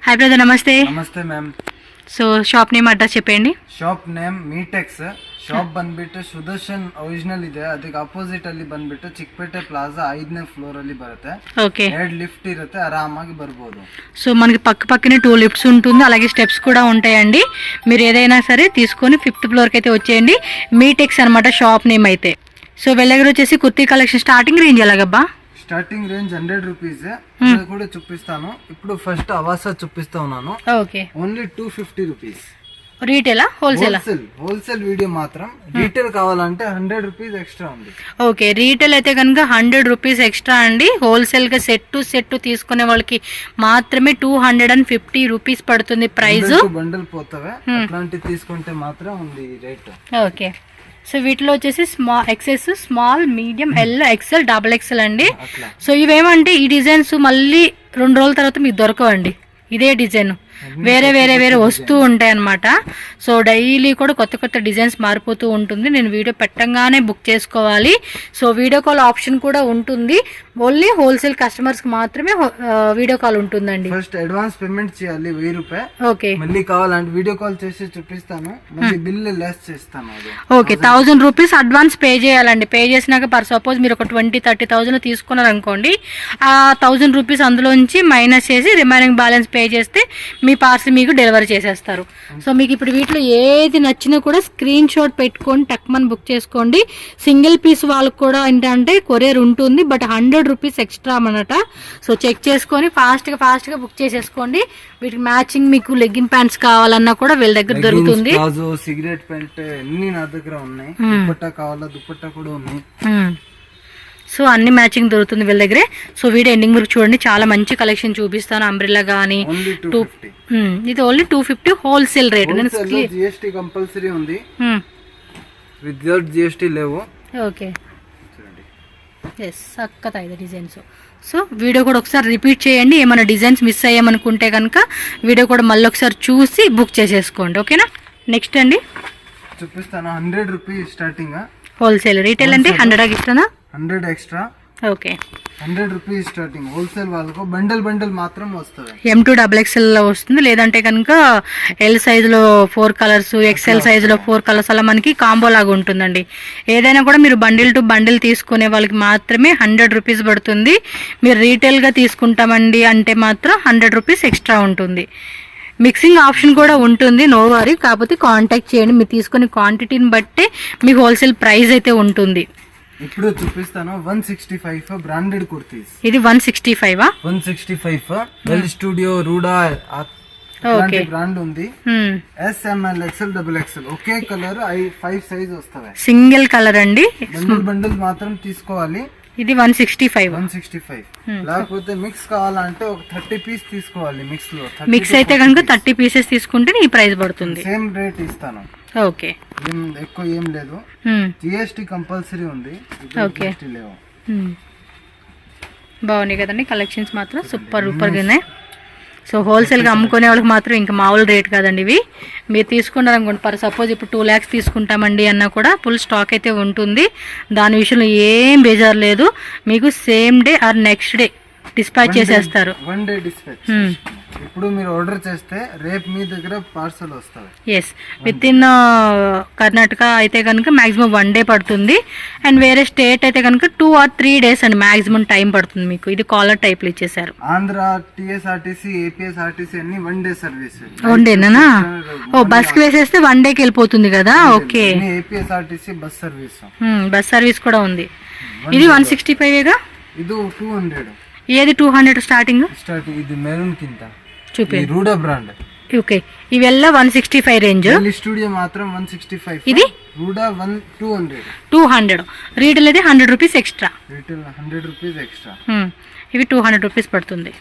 Hi brother, నమస్తే. నమస్తే ma'am. So shop name address చెప్పండి. ಶಾಪ್ ನೇಮ್ ಮೀಟೆಕ್ಸ್. ಶಾಪ್ ಬಂದ್ಬಿಟ್ಟು ಸುದರ್ಶನ್ ಒರಿಜಿನಲ್ ಇದೆ, ಅದಕ್ಕೆ ಅಪೋಸಿಟ್ ಅಲ್ಲಿ ಬಂದ್ಬಿಟ್ಟು ಚಿಕ್ಕಪೇಟೆ ಪ್ಲಾಜಾ 5ನೇ ಫ್ಲೋರ್ ಅಲ್ಲಿ ಬರುತ್ತೆ. ఓకే, 2 ಲಿಫ್ಟ್ ಇರುತ್ತೆ, ఆరామాಗಿ ಬರ್ಬೋದು. సో మనకి పక్కనే 2 లిఫ్ట్స్ ఉంటుంది, అలాగే స్టెప్స్ కూడా ఉంటాయండి. మీరు ఏదైనా సరే తీసుకొని 5th ఫ్లోర్కి అయితే వచ్చేయండి. మీటెక్స్ అనమాట షాప్ నేమ్ అయితే. సో వీళ్ళ దగ్గర వచ్చేసి కుర్తీ కలెక్షన్ స్టార్టింగ్ రేంజ్ ఎలాగబ్బా? స్టార్టింగ్ రేంజ్ 100 రూపీస్ కూడా చూపిస్తాను. ఇప్పుడు ఫస్ట్ అవాసా చూపిస్తా ఉన్నాను. Okay, only 250 rupees. రీటైలా హోల్సేలా? హోల్సేల్ వీడియో మాత్రం. రీటైల్ కావాలంటే 100 రూపీస్ ఎక్స్ట్రా ఉంది. ఓకే, రీటైల్ అయితే కనుక 100 రూపీస్ ఎక్స్ట్రా అండి. హోల్సేల్గా సెట్ తీసుకునే వాళ్ళకి మాత్రమే 250 రూపీస్ పడుతుంది ప్రైస్. బండల్ పోతావే, అట్లాంటి తీసుకుంటే మాత్రం ఉంది రేట్. ఓకే, సో వీటిలో వచ్చేసి XS, small, medium, L, XL, double XL అండి. సో ఇవేమంటే ఈ డిజైన్స్ మళ్ళీ 2 రోజుల తర్వాత మీకు దొరకవండి. ఇదే డిజైన్ వేరే వస్తూ ఉంటాయి అన్నమాట. సో డైలీ కూడా కొత్త డిజైన్స్ మారిపోతూ ఉంటుంది. నేను వీడియో పెట్టంగానే బుక్ చేసుకోవాలి. సో వీడియో కాల్ ఆప్షన్ కూడా ఉంటుంది. ఓన్లీ హోల్సేల్ కస్టమర్స్ కి మాత్రమే వీడియో కాల్ ఉంటుందండి. ఫస్ట్ అడ్వాన్స్ పేమెంట్ చేయాలి 1000 రూపాయలు. ఓకే, మళ్ళీ కావాలంటే వీడియో కాల్ చేసి చూపిస్తాను, మళ్ళీ బిల్ లెస్ చేస్తాను. ఓకే, 1000 రూపీస్ అడ్వాన్స్ పే చేయాలండి. పే చేసినాక పర్ సపోజ్ మీరు ఒక 20-30,000 తీసుకున్నారు అనుకోండి, ఆ 1000 రూపీస్ అందులోంచి మైనస్ చేసి రిమైనింగ్ బ్యాలెన్స్ పే చేస్తే మీ పార్సల్ మీకు డెలివరీ చేసేస్తారు. సో మీకు ఇప్పుడు వీటిలో ఏది నచ్చినా కూడా స్క్రీన్ షాట్ పెట్టుకొని టక్మన్ బుక్ చేసుకోండి. సింగిల్ పీస్ వాళ్ళకి కూడా ఏంటంటే కొరియర్ ఉంటుంది, బట్ 100 రూపీస్ ఎక్స్ట్రా అన్నమాట. సో చెక్ చేసుకొని ఫాస్ట్గా బుక్ చేసేసుకోండి. వీటికి మ్యాచింగ్ మీకు లెగ్గిన్ ప్యాంట్స్ కావాలన్నా కూడా వీళ్ళ దగ్గర దొరుకుతుంది. సిగరెట్ ప్యాంట్ అన్ని నా దగ్గర ఉన్నాయి. దుపట్టా కావాలా, దుపట్టా కూడా ఉన్నాయి. సో అన్ని మ్యాచింగ్ దొరుకుతుంది వీళ్ళ దగ్గరే. సో వీడియో ఎండింగ్ వరకు చూడండి, చాలా మంచి కలెక్షన్ చూపిస్తాను. అంబ్రెల్లా కానీ ఇది only 250 wholesale rate. GST compulsory ఉంది, వితౌట్ జిఎస్టీ లేవు. ఓకే, ఎస్ సక్కత ఇది డిజైన్స్. సో వీడియో కూడా ఒకసారి రిపీట్ చేయండి. ఏమైనా డిజైన్స్ మిస్ అయ్యామనుకుంటే కనుక వీడియో కూడా మళ్ళీ ఒకసారి చూసి బుక్ చేసేసుకోండి. ఓకేనా? నెక్స్ట్ అండి చూపిస్తాను. 100 రూపీస్ స్టార్టింగ్ హోల్సేల్. రీటైల్ అంటే 100 ఇస్తానా? 100 extra. Okay, 100 rupees starting. Wholesale వాళ్ళకు బండల్ మాత్రం వస్తుంది. M2 XXL లో వస్తుంది, లేదంటే కనుక ఎల్ సైజులో 4 కలర్స్, ఎక్స్ఎల్ సైజులో 4 కలర్స్ అలా మనకి కాంబో లాగా ఉంటుందండి. ఏదైనా కూడా మీరు బండిల్ టు బండిల్ తీసుకునే వాళ్ళకి మాత్రమే 100 రూపీస్ పడుతుంది. మీరు రీటైల్గా తీసుకుంటామండి అంటే మాత్రం 100 రూపీస్ ఎక్స్ట్రా ఉంటుంది. మిక్సింగ్ ఆప్షన్ కూడా ఉంటుంది, నో వరీ. కాకపోతే కాంటాక్ట్ చేయండి, మీరు తీసుకునే క్వాంటిటీని బట్టే మీ హోల్సేల్ ప్రైస్ అయితే ఉంటుంది. ఇప్పుడు చూపిస్తాను 165 బ్రాండెడ్ కుర్తీస్. ఇది 165 165 వెల్ స్టూడియో, రూడా బ్రాండ్ ఉంది. SML, XL, XXL ఒకే కలర్ 5 సైజ్ వస్తాయి. సింగిల్ కలర్ అండి. బండిల్ మాత్రం తీసుకోవాలి. ఇది 165. లేకపోతే మిక్స్ కావాలంటే ఒక 30 పీస్ తీసుకోవాలి. మిక్స్ అయితే కనుక 30 పీసెస్ తీసుకుంటే ఈ ప్రైస్ పడుతుంది. సేమ్ రేట్ ఇస్తాను. ఓకే, ఎక్కువ ఏం లేదు. జిఎస్టీ కంపల్సరీ ఉంది. ఓకే, బాగున్నాయి కదండి కలెక్షన్స్ మాత్రం సూపర్ గా ఉన్నాయి. సో హోల్సేల్గా అమ్ముకునే వాళ్ళకి మాత్రం ఇంకా మామూలు రేట్ కాదండి ఇవి. మీరు తీసుకున్నారు అనుకోండి, ఫర్ సపోజ్ ఇప్పుడు 2 lakhs తీసుకుంటామండి అన్నా కూడా ఫుల్ స్టాక్ అయితే ఉంటుంది. దాని విషయంలో ఏం బేజారు లేదు. మీకు same day or next day dispatch చేసేస్తారు. ఇప్పుడు మీరు ఆర్డర్ చేస్తే రేపు మీ దగ్గర పార్సల్ వస్తుంది. ఎస్, విత్ ఇన్ కర్ణాటక అయితే కనుక మాక్సిమం 1 day పడుతుంది. అండ్ వేరే స్టేట్ అయితే కనుక 2 or 3 days అండి మాక్సిమం టైం పడుతుంది మీకు. ఇది కాలర్ టైప్ లో ఇచ్చేసారు. ఆంధ్ర, TSRTC, APSRTC అన్ని 1 day సర్వీస్. 1 డేనా? ఓ, బస్ కి వేసేస్తే 1 dayకి వెళ్ళిపోతుంది కదా. Okay, APSRTC bus service. Bus service కూడా ఉంది. ఇది 165 ఇది 200. ఏది 200 స్టార్టింగ్? ఇది మెరూన్ కింద చూపి, రూడా బ్రాండ్. ఓకే, ఇవెల్ల 165 రేంజ్. స్టూడియో మాత్రం 165. ఇది రూడా 200. రీటైల్ అయితే 100 rupees extra. Retail 100 rupees extra. ఇవి 200 రూపీస్ పడుతుంది.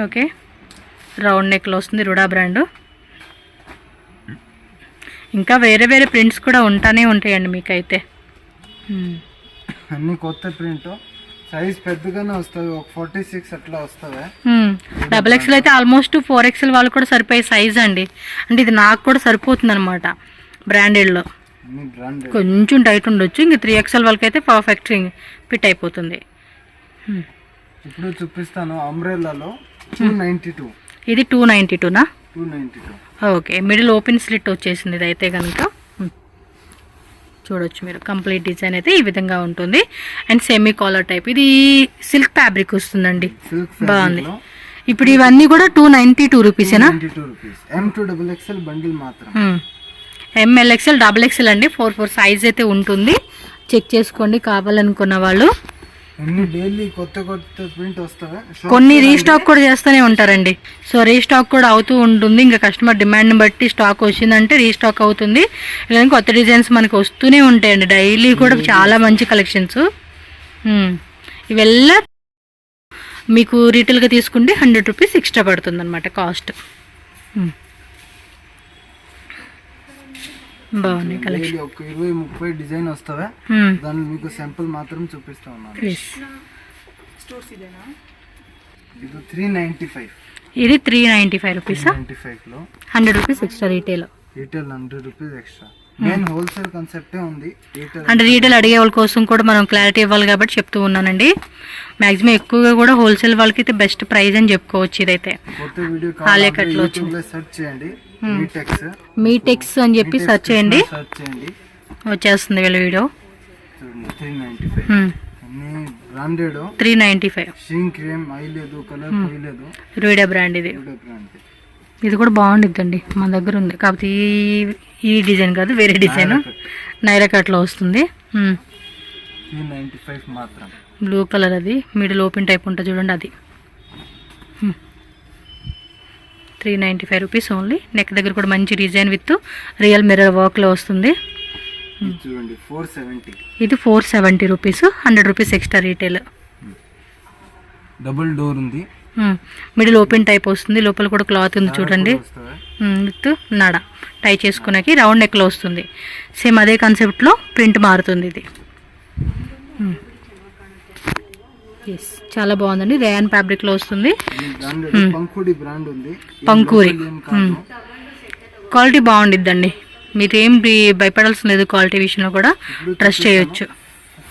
ఓకే, రౌండ్ నెక్ లో వస్తుంది రూడా బ్రాండ్. ఇంకా వేరే ప్రింట్స్ కూడా ఉంటానే ఉంటాయండి మీకైతే. అన్ని కొత్త ప్రింట్, సైజ్ పెద్దగానే వస్తుంది. ఒక 46 అట్లా వస్తుంది. XXL అయితే ఆల్మోస్ట్ 4XL వాళ్ళు కూడా సరిపోయే సైజ్ అండి. అంటే ఇది నాకు కూడా సరిపోతుంది అనమాట. బ్రాండెడ్లో కొంచెం టైట్ ఉండొచ్చు. ఇంక 3XL వాళ్ళకైతే పర్ఫెక్ట్ ఫిట్ అయిపోతుంది. ఇప్పుడు చూపిస్తాను అంబ్రెల్లాలో 292. ఇది 292నా? 292. ఓకే, మిడిల్ ఓపెన్ స్లిట్ వచ్చేసింది ఇది అయితే కనుక. చూడొచ్చు మీరు, కంప్లీట్ డిజైన్ అయితే ఈ విధంగా ఉంటుంది. అండ్ సెమీ కాలర్ టైప్, ఇది సిల్క్ ఫ్యాబ్రిక్ వస్తుందండి, బాగుంది. ఇప్పుడు ఇవన్నీ కూడా 292 రూపీసేనా? 292 రూపీస్. M2XXL బండిల్ మాత్రం. MLXL XXL అండి, 4 సైజ్ అయితే ఉంటుంది. చెక్ చేసుకోండి కావాలనుకున్న వాళ్ళు. డైలీ కొత్త ప్రింట్ వస్తాయి, కొన్ని రీస్టాక్ కూడా చేస్తూనే ఉంటారండి. సో రీస్టాక్ కూడా అవుతూ ఉంటుంది. ఇంకా కస్టమర్ డిమాండ్ని బట్టి స్టాక్ వచ్చిందంటే రీస్టాక్ అవుతుంది, లేదంటే కొత్త డిజైన్స్ మనకి వస్తూనే ఉంటాయండి. డైలీ కూడా చాలా మంచి కలెక్షన్స్. ఇవెల్లా మీకు రీటైల్గా తీసుకుంటే 100 రూపీస్ ఎక్స్ట్రా పడుతుంది అనమాట కాస్ట్. బాగున్నాయి కలెక్షన్. ఒక 20-30 డిజైన్ వస్తావా, దాన్ని మీకు సింపుల్ మాత్రం చూపిస్తా ఉన్నాను. ఇది 395. ఇది 395 రూపీసా? 95 లో 100 rupees extra retail 100 rupees extra. Main wholesale కాన్సెప్టే ఉంది. అంటే రీటైల్ అడిగే వాళ్ళ కోసం కూడా మనం క్లారిటీ ఇవ్వాలి కాబట్టి చెప్తూ ఉన్నానండి. మాక్సిమం ఎక్కువగా కూడా హోల్సేల్ వాళ్ళకి అయితే బెస్ట్ ప్రైస్ అని చెప్పుకోవచ్చు. ఇదైతే కొత్త వీడియో కావాలంటే యూట్యూబ్ లో సెర్చ్ చేయండి, మీటెక్స్ అని చెప్పి సెర్చ్ చేయండి, వచ్చేస్తుంది వీళ్ళ వీడియో. 395 బ్రాండెడ్ 395. షింక్ ఏం అయ్యలేదు, కలర్ పోయలేదు. రూడా బ్రాండ్ ఇది. ఇది కూడా బాగుండిద్దండి, మన దగ్గర ఉంది. కాకపోతే ఈ డిజైన్ కాదు, వేరే డిజైన్ నైరా కట్లో వస్తుంది. 395 మాత్రం. బ్లూ కలర్, అది మిడిల్ ఓపెన్ టైప్ ఉంటుంది చూడండి, అది 395 రూపీస్ ఓన్లీ. నెక్ దగ్గర కూడా మంచి డిజైన్ విత్ రియల్ మిర్రర్ వర్క్లో వస్తుంది. చూడండి 470. ఇది 470 rupees, 100 rupees extra retail. Double door ఉంది, మిడిల్ ఓపెన్ టైప్ వస్తుంది. లోపల కూడా క్లాత్ ఉంది చూడండి, విత్ నడ టై చేసుకునేకి రౌండ్ నెక్లో వస్తుంది. సేమ్ అదే కాన్సెప్ట్లో ప్రింట్ మారుతుంది ఇది. ఎస్, చాలా బాగుందండి. రేయాన్ ఫ్యాబ్రిక్లో వస్తుంది. పంకూరి క్వాలిటీ బాగుండిద్దండి, మీరేం భయపడాల్సిన లేదు. క్వాలిటీ విషయంలో కూడా ట్రస్ట్ చేయొచ్చు.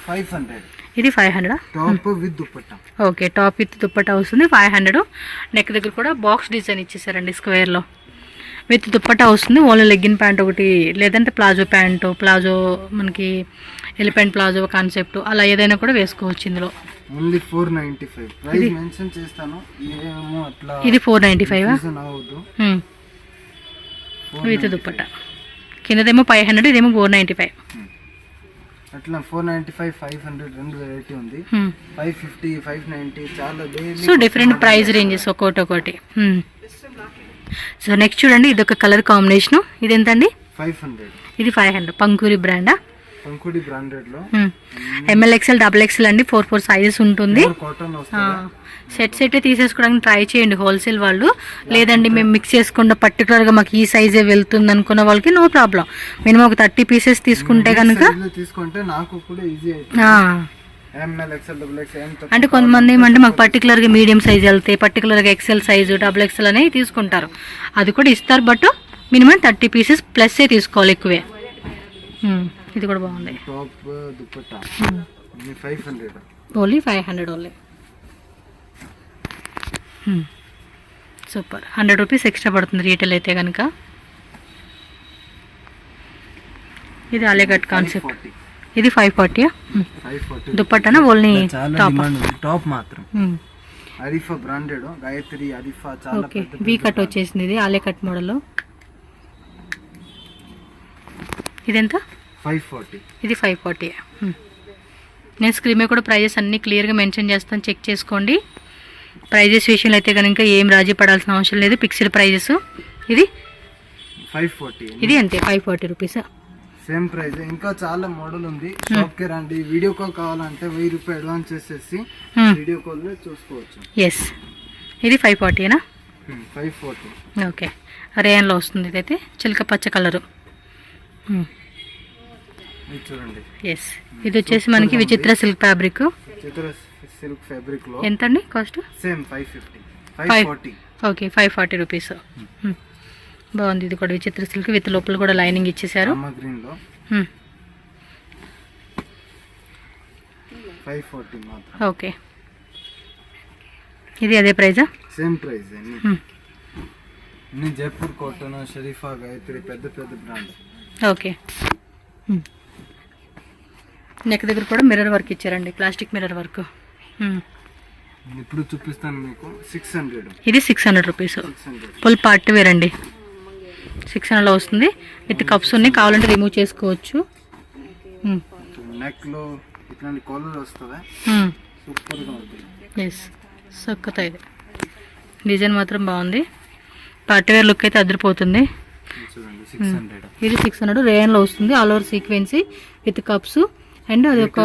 500. ఇది 500. Top with dupatta. Okay, top with dupatta వస్తుంది 500. నెక్ దగ్గర కూడా బాక్స్ డిజైన్ ఇచ్చేసారండి స్క్వేర్లో, విత్ దుపట్టా వస్తుంది. ఓన్లీ లెగ్గిన్ ప్యాంట్ ఒకటి, లేదంటే ప్లాజో ప్యాంటు, ప్లాజో మనకి ఎలిఫెంట్ ప్లాజో కాన్సెప్ట్ అలా ఏదైనా కూడా వేసుకోవచ్చు ఇందులో. ఓన్లీ 495 ప్రైస్ మెన్షన్ చేస్తాను. ఏమో అట్లా ఇది 495 విత్ దుపట్టా. కిందదేమో 500, ఇదేమో 495. అట్లా 495, 500 రెండు వెరైటీ ఉంది. 550, 590 చాలా daily. So different price ranges ఒక్కొక్కటి. సో నెక్స్ట్ చూడండి, ఇది ఒక కలర్ కాంబినేషన్. ఇది ఎంతండి? 500. ఇది 500. పంకూరి బ్రాండా? పంకూరి బ్రాండెడ్ లో MLXL XXL అండి, 4 సైజెస్ ఉంటుంది. కాటన్ వస్తుంది. సెట్ తీసేసుకోవడానికి ట్రై చేయండి హోల్సేల్ వాళ్ళు. లేదండి మేము మిక్స్ చేసుకుంటే పర్టికులర్గా మాకు ఈ సైజే వెళ్తుంది అనుకున్న వాళ్ళకి నో ప్రాబ్లం. మినిమం ఒక 30 పీసెస్ తీసుకుంటే కనుక తీసుకుంటే నాకు కూడా ఈజీ అంటే కొంతమంది ఏమంటే మాకు పర్టికులర్గా మీడియం సైజ్ వెళ్తాయి, పర్టికులర్గా XL సైజు XXL అనేవి తీసుకుంటారు. అది కూడా ఇస్తారు, బట్ మినిమం 30 పీసెస్ ప్లస్ తీసుకోవాలి, ఎక్కువే. ఇది కూడా బాగుంది. Top dupatta 500. Only 500 only. Super. 100 rupees extra పడుతుంది రీటైల్ అయితే కనుక. ఇది అలేగట్ కాన్సెప్ట్. ఇది 540. దుపట్టానా ఓన్లీ టాప్ మాత్రం. అరిఫా బ్రాండెడ్, గాయత్రి అరిఫా చాలా. ఓకే, వీ కట్ వచ్చేసింది. ఇది ఆలే కట్ మోడల్. ఇదెంత? 540. ఇది 540. నేను స్క్రీన్ మీద కూడా ప్రైజెస్ అన్నీ క్లియర్గా మెన్షన్ చేస్తాను, చెక్ చేసుకోండి. ప్రైజెస్ విషయంలో అయితే కనుక ఏం రాజీ పడాల్సిన అవసరం లేదు, ఫిక్స్డ్ ప్రైజెస్. ఇది 540. ఇది అంతే 540 రూపీస్. Same price. ఇంకా చాలా మోడల్ ఉంది, షాప్కి రండి. వీడియో కాల్ కావాలంటే 1000 రూపాయలు అడ్వాన్స్ చేసేసి వీడియో కాల్లో చూసుకోవచ్చు. ఎస్, ఇది 540నా? 540. ఓకే, రేయన్లో వస్తుంది. ఇదైతే చిలక పచ్చ కలరు. చూడండి. ఎస్, ఇది వచ్చేసి మనకి విచిత్ర సిల్క్ ఫ్యాబ్రిక్. విచిత్ర సిల్క్ ఫ్యాబ్రిక్ లో ఎంత అండి కాస్ట్? సేమ్ 550. 540. Okay, 540 rupees. బాగుంది. ఇది కూడా విచిత్ర సిల్క్ విత్ లోపల కూడా లైనింగ్ ఇచ్చేసారు. గ్రీన్ లో 540 మాత్రం. ఓకే, ఇది అదే ప్రైజా? సేమ్ ప్రైస్ అన్ని జైపూర్ కాటన్, షరీఫా, గాయత్రి పెద్ద పెద్ద బ్రాండ్స్. ఓకే. నెక్ దగ్గర కూడా మిర్రర్ వర్క్ ఇచ్చారండి, ప్లాస్టిక్ మిర్రర్ వర్క్. ఇప్పుడు చూపిస్తాను మీకు 600. ఇది 600 రూపీస్. ఫుల్ పార్టీ వేర్ అండి. 600లో వస్తుంది. విత్ కప్స్ ఉన్నాయి, కావాలంటే రిమూవ్ చేసుకోవచ్చు. నెక్ లో ఇట్లాంటి కాలర్ వస్తుంది, సూపర్ గా ఉంటుంది. ఎస్, సొక్కత. ఇది డిజైన్ మాత్రం బాగుంది. పార్టీ వేర్ లుక్ అయితే అదిరిపోతుంది. చూడండి 600. ఇది 600 రేయన్లో వస్తుంది. All over sequence with cups. And అది ఒక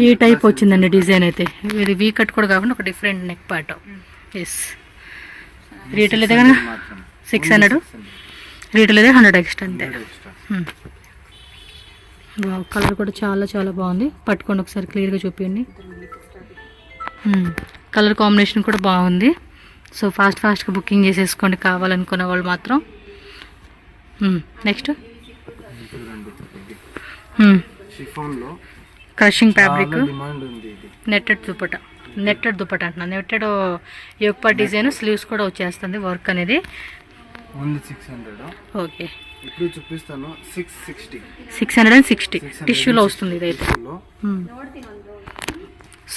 ఈ టైప్ వచ్చిందండి డిజైన్ అయితే. ఇది వీ కట్ కూడా కాకుండా ఒక different neck part. Yes. Retail అయితే కనుక 600, రీటైల్ అయితే 100 ఎక్స్ట్రా అంతే. కలర్ కూడా చాలా చాలా బాగుంది. పట్టుకోండి ఒకసారి క్లియర్గా చూపించండి. కలర్ కాంబినేషన్ కూడా బాగుంది. సో ఫాస్ట్గా బుకింగ్ చేసేసుకోండి కావాలనుకున్న వాళ్ళు మాత్రం. Next crushing fabric, netted dupatta. Netted dupatta అంటున్నా. Netted yoke part design, sleeves కూడా వచ్చేస్తుంది వర్క్ అనేది. ఓన్లీ 600. ఓకే. ఇప్పుడు చూపిస్తాను 660 టిష్యూలో వస్తుంది. ఇదైతే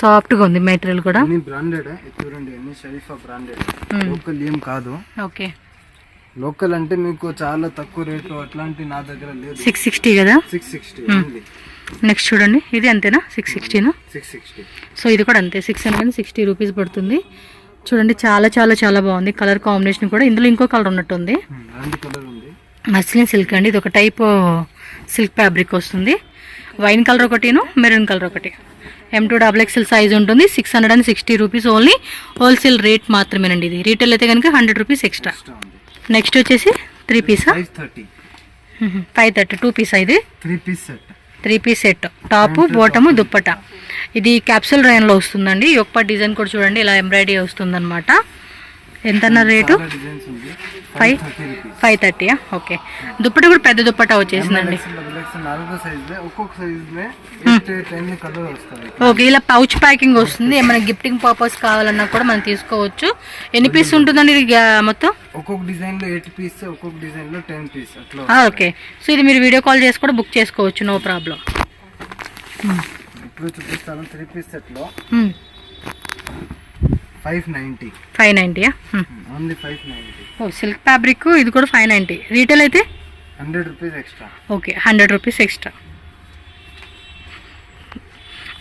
సాఫ్ట్గా ఉంది మెటీరియల్ కూడా. బ్రాండెడ్ చూడండి, అన్ని షరీఫా బ్రాండెడ్, లోకల్ ఏం కాదు. ఓకే. లోకల్ అంటే మీకు చాలా తక్కువ రేటు అట్లాంటి నా దగ్గర లేదు. 660 కదా? 660. నెక్స్ట్ చూడండి, ఇది అంతేనా? 660. 660. సో ఇది కూడా అంతే, 660 రూపీస్ పడుతుంది. చూడండి, చాలా చాలా చాలా బాగుంది. కలర్ కాంబినేషన్ కూడా. ఇందులో ఇంకో కలర్ ఉన్నట్టుంది. రెండు కలర్ ఉంది. మస్లిన్ సిల్క్ అండి. ఇది ఒక టైప్ సిల్క్ ఫ్యాబ్రిక్ వస్తుంది. వైన్ కలర్ ఒకటిను, మెరూన్ కలర్ ఒకటి. M2XXL సైజ్ ఉంటుంది. 660 రూపీస్ ఓన్లీ. హోల్సేల్ రేట్ మాత్రమేనండి. ఇది రీటైల్ అయితే కనుక 100 రూపీస్ ఎక్స్ట్రా. నెక్స్ట్ వచ్చేసి 3 పీసా? 530 2 పీసా. ఇది 3 పీస్ సెట్. టాప్, బాటము, దుప్పట. ఇది క్యాప్సూల్ రేయన్లో వస్తుందండి. యొక్క డిజైన్ కూడా చూడండి, ఇలా ఎంబ్రాయిడరీ వస్తుంది అనమాట. ఎంత రేటు? 530. ఓకే. దుప్పట కూడా పెద్ద దుప్పట వచ్చేసిందండి. ఓకే. ఇలా పౌచ్ ప్యాకింగ్ వస్తుంది. ఏమైనా గిఫ్టింగ్ పర్పస్ కావాలన్నా కూడా మనం తీసుకోవచ్చు. ఎన్ని పీస్ ఉంటుందండి ఇది మొత్తం? ఒక్కొక్క డిజైన్ లో 8 పీస్, ఒక్కొక్క డిజైన్ లో 10 పీస్ అట్లా. ఓకే. సో ఇది మీరు వీడియో కాల్ చేసి కూడా బుక్ చేసుకోవచ్చు, నో ప్రాబ్లం. ఇప్పుడు చూపిస్తాను 3 పీస్ సెట్ లో 590. ఓన్లీ 590. ఓ, సిల్క్ ఫ్యాబ్రిక్. ఇది కూడా 590. రీటైల్ అయితే 100 rupees extra. Okay, 100 rupees extra.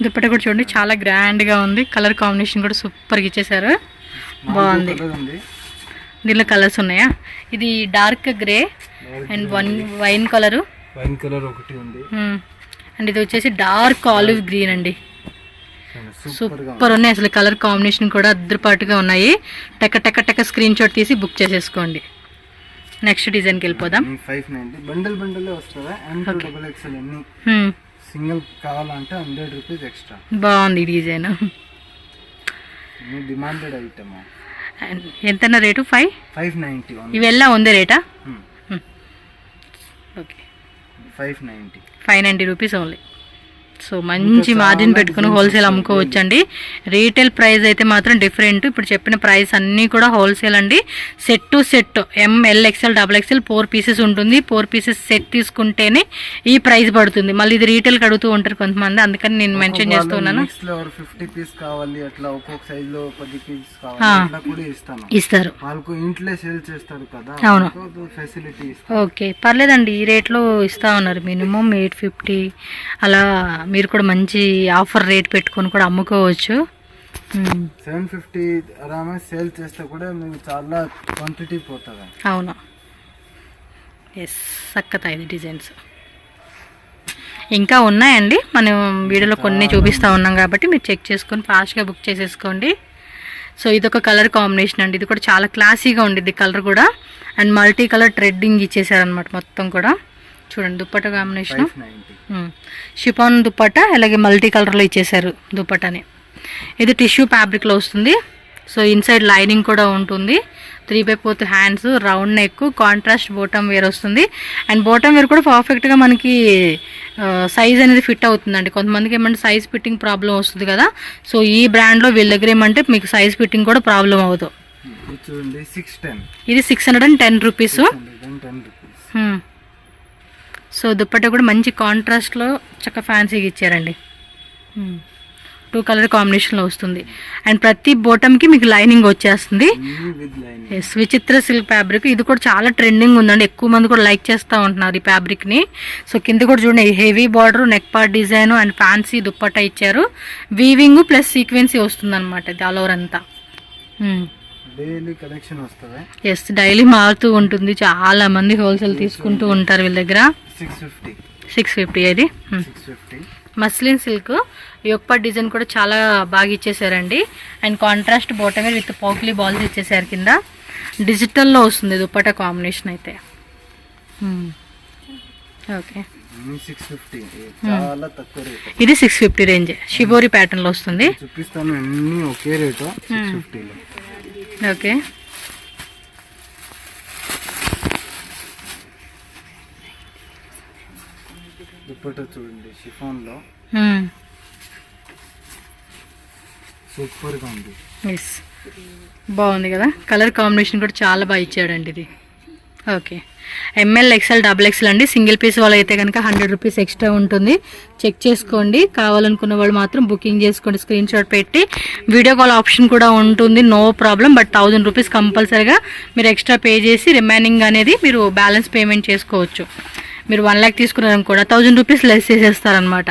Dupatta కూడా చూడండి, చాలా గ్రాండ్గా ఉంది. కలర్ కాంబినేషన్ కూడా సూపర్గా ఇచ్చేసారు, బాగుంది. దీనిలో కలర్స్ ఉన్నాయా? ఇది dark grey and wine colour ఒకటి ఉంది. అండ్ ఇది వచ్చేసి డార్క్ ఆలివ్ గ్రీన్ అండి. సూపర్ ఉన్నాయి అసలు. కలర్ కాంబినేషన్ కూడా అద్దరిపాటుగా ఉన్నాయి. టక స్క్రీన్ షాట్ తీసి బుక్ చేసేసుకోండి. నెక్స్ట్ డిజైన్కి వెళ్ళిపోదాం. 590 బండల్ వస్తుందా? M2XXL అన్ని సింగిల్ కావాలంటే 100 రూపీస్ ఎక్స్ట్రా. బాగుంది డిజైన్, డిమాండెడ్ ఐటమ్. ఎంతన్నా రేటు? 590. ఇవెల్లా ఉందే రేటా? Okay, 590 rupees only. సో మంచి మార్జిన్ పెట్టుకుని హోల్సేల్ అమ్ముకోవచ్చు అండి. రీటైల్ ప్రైస్ అయితే మాత్రం డిఫరెంట్. ఇప్పుడు చెప్పిన ప్రైస్ అన్నీ కూడా హోల్సేల్ అండి. Set to set MLXL XXL 4 pieces ఉంటుంది. 4 పీసెస్ సెట్ తీసుకుంటేనే ఈ ప్రైస్ పడుతుంది. మళ్ళీ ఇది రీటైల్కి అడుగుతూ ఉంటారు కొంతమంది, అందుకని నేను మెన్షన్ చేస్తున్నాను. 50 పీస్ కావాలి అట్లా, ఒక్కొక్క సైజ్ లో 10 పీస్ కావాలి ఇస్తారు. వాళ్ళకు ఇంట్లో సేల్ చేస్తారు కదా, అవును, ఫెసిలిటీ. ఓకే, పర్లేదండి. ఈ రేట్లో ఇస్తా ఉన్నారు. మినిమం 850 అలా. మీరు కూడా మంచి ఆఫర్ రేట్ పెట్టుకొని కూడా అమ్ముకోవచ్చు. 750 ఆరామే సేల్ చేస్తే కూడా మీకు చాలా క్వాంటిటీ పోతుంది. అవును, ఎస్, చక్కగా ఇది డిజైన్స్ ఇంకా ఉన్నాయండి. మనం వీడియోలో కొన్ని చూపిస్తూ ఉన్నాం కాబట్టి మీరు చెక్ చేసుకొని ఫాస్ట్గా బుక్ చేసేసుకోండి. సో ఇదొక కలర్ కాంబినేషన్ అండి. ఇది కూడా చాలా క్లాసీగా ఉండిద్ది కలర్ కూడా. అండ్ మల్టీ కలర్ ట్రెడ్డింగ్ ఇచ్చేసారనమాట మొత్తం కూడా. చూడండి దుప్పట కాంబినేషన్, షిఫాన్ దుప్పట, అలాగే మల్టీ కలర్లో ఇచ్చేసారు దుప్పటని. ఇది టిష్యూ ఫ్యాబ్రిక్లో వస్తుంది. సో ఇన్సైడ్ లైనింగ్ కూడా ఉంటుంది. 3/4 hands, round neck, contrast bottom wear వస్తుంది. అండ్ బాటమ్ వేర్ కూడా పర్ఫెక్ట్గా మనకి సైజ్ అనేది ఫిట్ అవుతుందండి. కొంతమందికి ఏమంటే సైజ్ ఫిట్టింగ్ ప్రాబ్లం వస్తుంది కదా, సో ఈ బ్రాండ్లో వీళ్ళ దగ్గర ఏమంటే మీకు సైజ్ ఫిట్టింగ్ కూడా ప్రాబ్లం అవ్వదు. చూడండి 610, ఇది 610 రూపీస్. 610 రూపీస్. సో దుప్పట్టా కూడా మంచి కాంట్రాస్ట్లో చక్కగా ఫ్యాన్సీగా ఇచ్చారండి. 2 కలర్ కాంబినేషన్లో వస్తుంది. అండ్ ప్రతి బోటంకి మీకు లైనింగ్ వచ్చేస్తుంది. ఎస్, విచిత్ర సిల్క్ ఫ్యాబ్రిక్. ఇది కూడా చాలా ట్రెండింగ్ ఉందండి, ఎక్కువ మంది కూడా లైక్ చేస్తూ ఉంటున్నారు ఈ ఫ్యాబ్రిక్ని. సో కింద కూడా చూడండి heavy border, neck part design and fancy dupatta ఇచ్చారు. వీవింగ్ ప్లస్ సీక్వెన్సీ వస్తుంది అనమాట ఇది ఆల్ ఓవర్ అంతా. డైలీ కలెక్షన్ వస్తుంది. ఎస్, డైలీ మారుతూ ఉంటుంది. చాలా మంది హోల్సేల్ తీసుకుంటూ ఉంటారు వీళ్ళ దగ్గర. 650 అది. మస్లిన్ సిల్క్ యోక్పా డిజైన్ కూడా చాలా బాగా ఇచ్చేసారండి. అండ్ కాంట్రాస్ట్ బాటమ్ విత్ పోక్లీ బాల్స్ ఇచ్చేసారు కింద. డిజిటల్లో వస్తుంది దుప్పటా కాంబినేషన్ అయితే. ఓకే, చాలా తక్కువ రేట్. ఇది 650 రేంజ్. షిబోరి ప్యాటర్న్ లో వస్తుంది. చూపిస్తాను అన్ని ఒకే రేటు 650 లో. ఓకే, దుప్పట్టా చూడండి షిఫాన్ లో సూపర్ గా ఉంది. ఎస్, బాగుంది కదా. కలర్ కాంబినేషన్ కూడా చాలా బాగా ఇచ్చాడండి ఇది. ఓకే, ML XL XXL అండి. సింగిల్ పీస్ వాళ్ళు అయితే కనుక 100 రూపీస్ ఎక్స్ట్రా ఉంటుంది. చెక్ చేసుకోండి. కావాలనుకున్న వాళ్ళు మాత్రం బుకింగ్ చేసుకోండి, స్క్రీన్ షాట్ పెట్టి. వీడియో కాల్ ఆప్షన్ కూడా ఉంటుంది, నో ప్రాబ్లం. బట్ 1000 రూపీస్ కంపల్సరీగా మీరు ఎక్స్ట్రా పే చేసి రిమైనింగ్ అనేది మీరు బ్యాలెన్స్ పేమెంట్ చేసుకోవచ్చు. మీరు 1 lakh తీసుకున్నారని కూడా 1000 రూపీస్ లెస్ చేసేస్తారనమాట.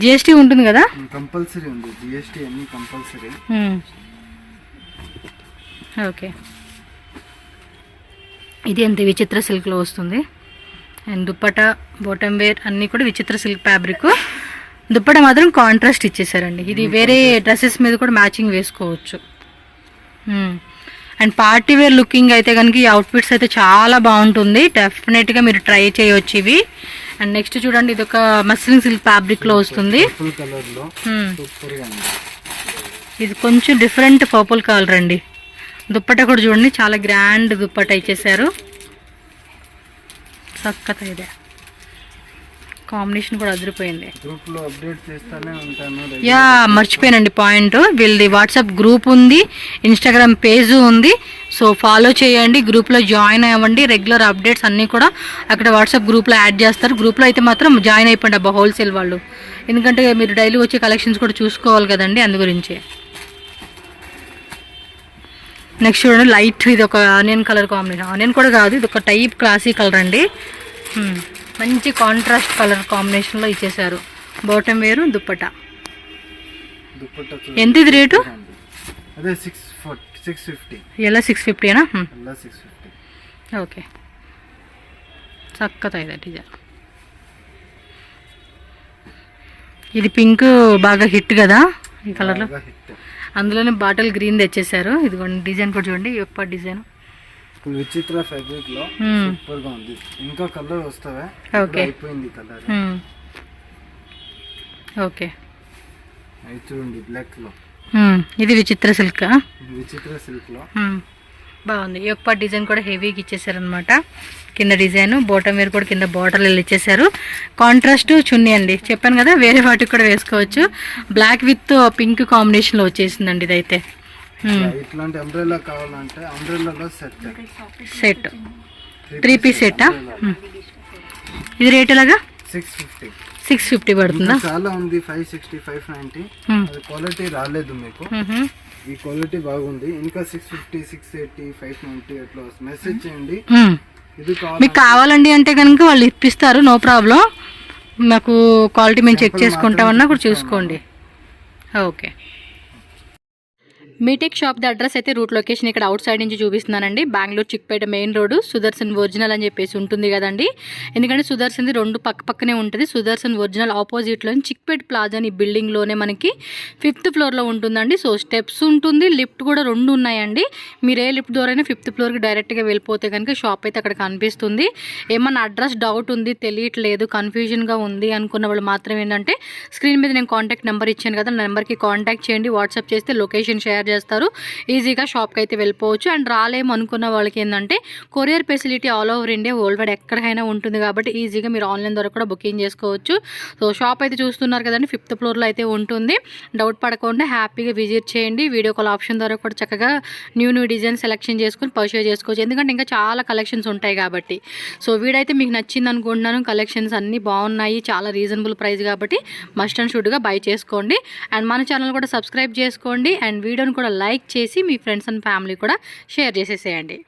GST ఉంటుంది కదా, కంపల్సరీ ఉంది. GST అన్ని కంపల్సరీ. ఓకే, ఇది అంతే విచిత్ర సిల్క్లో వస్తుంది. అండ్ దుప్పటా బాటమ్ వేర్ అన్నీ కూడా విచిత్ర సిల్క్ ఫ్యాబ్రిక్. దుప్పటా మాత్రం కాంట్రాస్ట్ ఇచ్చేసారండి. ఇది వేరే డ్రెస్సెస్ మీద కూడా మ్యాచింగ్ వేసుకోవచ్చు. అండ్ పార్టీ వేర్ లుకింగ్ అయితే కనుక ఈ అవుట్ఫిట్స్ అయితే చాలా బాగుంటుంది. డెఫినెట్గా మీరు ట్రై చేయొచ్చు ఇవి. అండ్ నెక్స్ట్ చూడండి, ఇది ఒక మస్లిన్ సిల్క్ ఫ్యాబ్రిక్లో వస్తుంది. ఇది కొంచెం డిఫరెంట్ పర్పుల్ కలర్ అండి. దుప్పట్టా కూడా చూడండి చాలా గ్రాండ్ దుప్పట్టా ఇచ్చేసారు. చక్కగా ఇదే కాంబినేషన్ కూడా అదిరిపోయింది. యా, మర్చిపోయానండి పాయింట్. వీళ్ళది వాట్సాప్ గ్రూప్ ఉంది, ఇన్స్టాగ్రామ్ పేజ్ ఉంది. సో ఫాలో చేయండి, గ్రూప్లో జాయిన్ అవ్వండి. రెగ్యులర్ అప్డేట్స్ అన్నీ కూడా అక్కడ వాట్సాప్ గ్రూప్లో యాడ్ చేస్తారు. గ్రూప్లో అయితే మాత్రం జాయిన్ అయిపోండి అబ్బా హోల్సేల్ వాళ్ళు. ఎందుకంటే మీరు డైలీ వచ్చే కలెక్షన్స్ కూడా చూసుకోవాలి కదండి, అందు గురించి. నెక్స్ట్ చూడండి లైట్, ఇది ఒక ఆనియన్ కలర్ కాంబినేషన్. ఆనియన్ కూడా కాదు, ఇది ఒక టైప్ క్లాసీ కలర్ అండి. మంచి కాంట్రాస్ట్ కలర్ కాంబినేషన్లో ఇచ్చేసారు. బాటమ్ వేరు దుప్పటా. ఎంత ఇది రేటు? అదే 650. ఎలా 650ఏనా? ఓకే, చక్కగా ಇದೆ డిజైన్. ఇది పింక్ బాగా హిట్ కదా ఈ కలర్లో. అందులోనే బాటిల్ గ్రీన్ తెచ్చేసారు. ఇదిగోండి డిజైన్ కూడా చూడండి, యొక్క డిజైన్ విచిత్ర ఫ్యాబ్రిక్ లో సూపర్ గా ఉంది. ఇంకా కలర్ వస్తావా? ఓకే, అయిపోయింది కలర్. ఓకే, అది చూడండి బ్లాక్ లో. ఇది విచిత్ర సిల్క్. విచిత్ర సిల్క్ లో బాగుంది. ఈ యొక్క డిజైన్ కూడా హెవీగా ఇచ్చేసారు అనమాట. కింద డిజైన్ బాటమ్ వేర్ కూడా కింద బార్డర్లు ఇచ్చేసారు. కాంట్రాస్ట్ చున్నీ అండి, చెప్పాను కదా వేరే వాటికి కూడా వేసుకోవచ్చు. బ్లాక్ విత్ పింక్ కాంబినేషన్ లో వచ్చేసిందండి ఇదైతే. ఇట్లాంటి అంబ్రెల్లా కావాలంటే అంబ్రెల్లాలో సెట్ 3 పీస్ సెట్టా? ఇది రేట్ ఎలాగా? 650 పడుతుందా? చాలా ఉంది 560 590. అది క్వాలిటీ రాలేదు మీకు, ఈ క్వాలిటీ బాగుంది. ఇంకా 650 680 590 అట్లా మెసేజ్ చేయండి. ఇది మీకు కావాలండి అంటే కనుక వాళ్ళు ఇప్పిస్తారు, నో ప్రాబ్లం. మాకు క్వాలిటీ మేము చెక్ చేసుకుంటామన్నా కూడా చూసుకోండి. ఓకే, మీటెక్ షాప్ ది అడ్రస్ అయితే రూట్ లొకేషన్ ఇక్కడ అవుట్ సైడ్ నుంచి చూపిస్తున్నానండి. Bengaluru Chickpet main road, Sudarshan original అని చెప్పేసి ఉంటుంది కదండి. ఎందుకంటే సుదర్శన్ది 2 పక్కనే ఉంటుంది. సుదర్శన్ ఒరిజినల్ ఆపోజిట్లో చిక్పేట ప్లాజా అని బిల్డింగ్లోనే మనకి 5th ఫ్లోర్లో ఉంటుందండి. సో స్టెప్స్ ఉంటుంది, లిఫ్ట్ కూడా 2 ఉన్నాయండి. మీరు ఏ లిఫ్ట్ ద్వారా 5th ఫ్లోర్కి డైరెక్ట్గా వెళ్ళిపోతే కనుక షాప్ అయితే అక్కడ కనిపిస్తుంది. ఏమన్నా అడ్రస్ డౌట్ ఉంది, తెలియట్లేదు, కన్ఫ్యూజన్గా ఉంది అనుకున్న వాళ్ళు మాత్రం ఏంటంటే స్క్రీన్ మీద నేను కాంటాక్ట్ నెంబర్ ఇచ్చాను కదా, నెంబర్కి కాంటాక్ట్ చేయండి. వాట్సాప్ చేస్తే లొకేషన్ షేర్ చేస్తారు. ఈజీగా షాప్కి అయితే వెళ్ళిపోవచ్చు. అండ్ రాలేము అనుకున్న వాళ్ళకి ఏంటంటే courier facility all over India world wide ఎక్కడికైనా ఉంటుంది కాబట్టి ఈజీగా మీరు ఆన్లైన్ ద్వారా కూడా బుకింగ్ చేసుకోవచ్చు. సో షాప్ అయితే చూస్తున్నారు కదండి, 5th ఫ్లోర్లో అయితే ఉంటుంది. డౌట్ పడకుండా హ్యాపీగా విజిట్ చేయండి. వీడియో కాల్ ఆప్షన్ ద్వారా కూడా చక్కగా న్యూ డిజైన్ సెలెక్షన్ చేసుకుని పర్చేజ్ చేసుకోవచ్చు. ఎందుకంటే ఇంకా చాలా కలెక్షన్స్ ఉంటాయి కాబట్టి. సో వీడైతే మీకు నచ్చింది అనుకుంటున్నాను. కలెక్షన్స్ అన్నీ బాగున్నాయి, చాలా రీజనబుల్ ప్రైస్ కాబట్టి మస్ట్ అండ్ షుడ్గా బై చేసుకోండి. అండ్ మన ఛానల్ కూడా సబ్స్క్రైబ్ చేసుకోండి. అండ్ వీడియోని కూడా లైక్ చేసి మీ ఫ్రెండ్స్ అండ్ ఫ్యామిలీ కూడా షేర్ చేసేసేయండి.